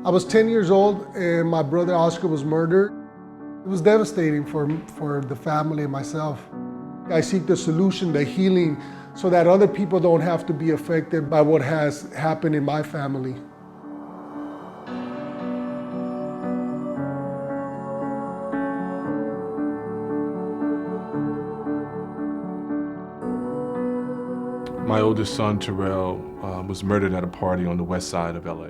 I was 10 years old and my brother Oscar was murdered. It was devastating for the family and myself. I seek the solution, the healing, so that other people don't have to be affected by what has happened in my family. My oldest son, Terrell, was murdered at a party on the west side of LA.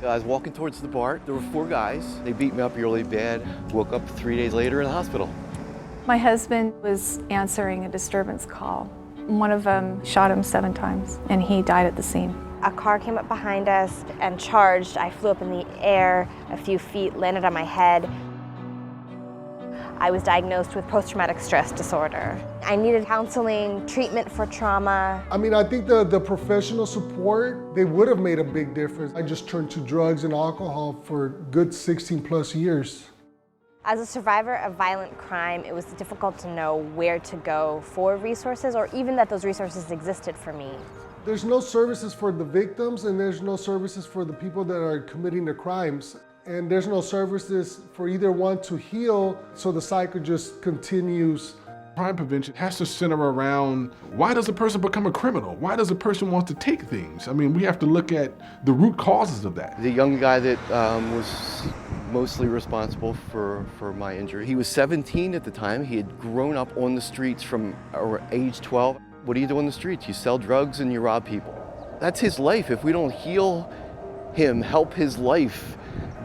I was walking towards the bar. There were 4 guys. They beat me up really bad. Woke up 3 days later in the hospital. My husband was answering a disturbance call. One of them shot him 7 times, and he died at the scene. A car came up behind us and charged. I flew up in the air a few feet, landed on my head. I was diagnosed with post-traumatic stress disorder. I needed counseling, treatment for trauma. I mean, I think the professional support, they would have made a big difference. I just turned to drugs and alcohol for good 16 plus years. As a survivor of violent crime, it was difficult to know where to go for resources or even that those resources existed for me. There's no services for the victims and there's no services for the people that are committing the crimes. And there's no services for either one to heal, so the cycle just continues. Crime prevention has to center around, why does a person become a criminal? Why does a person want to take things? I mean, we have to look at the root causes of that. The young guy that was mostly responsible for my injury, he was 17 at the time. He had grown up on the streets from age 12. What do you do on the streets? You sell drugs and you rob people. That's his life. If we don't heal him, help his life,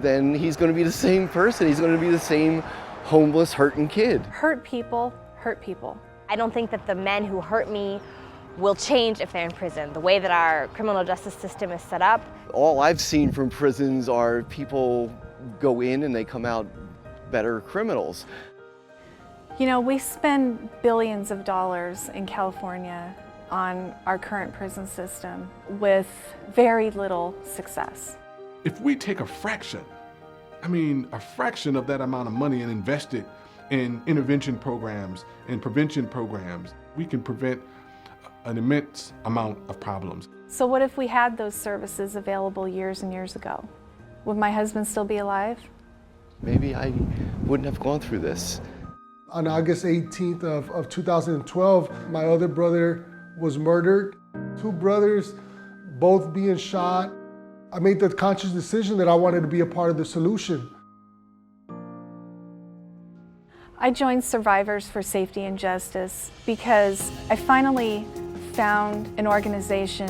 then he's going to be the same person. He's going to be the same homeless, hurting kid. Hurt people hurt people. I don't think that the men who hurt me will change if they're in prison. The way that our criminal justice system is set up. All I've seen from prisons are people go in and they come out better criminals. You know, we spend billions of dollars in California on our current prison system with very little success. If we take a fraction of that amount of money and invest it in intervention programs and prevention programs, we can prevent an immense amount of problems. So what if we had those services available years and years ago? Would my husband still be alive? Maybe I wouldn't have gone through this. On August 18th of 2012, my other brother was murdered. 2 brothers, both being shot. I made the conscious decision that I wanted to be a part of the solution. I joined Survivors for Safety and Justice because I finally found an organization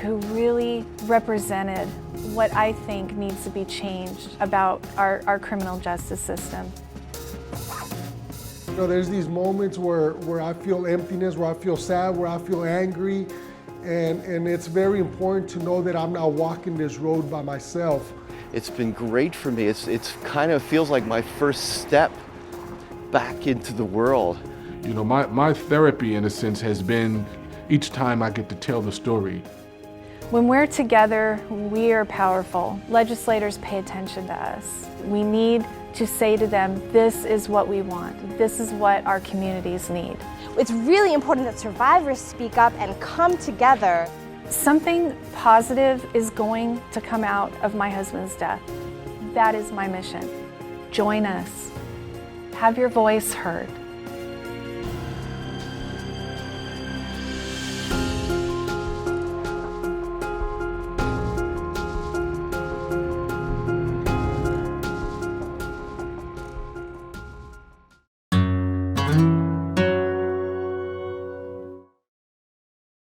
who really represented what I think needs to be changed about our criminal justice system. You know, there's these moments where I feel emptiness, where I feel sad, where I feel angry. And it's very important to know that I'm not walking this road by myself. It's been great for me. It's kind of feels like my first step back into the world. You know, my therapy, in a sense, has been each time I get to tell the story. When we're together, we are powerful. Legislators pay attention to us. We need to say to them, this is what we want. This is what our communities need. It's really important that survivors speak up and come together. Something positive is going to come out of my husband's death. That is my mission. Join us. Have your voice heard.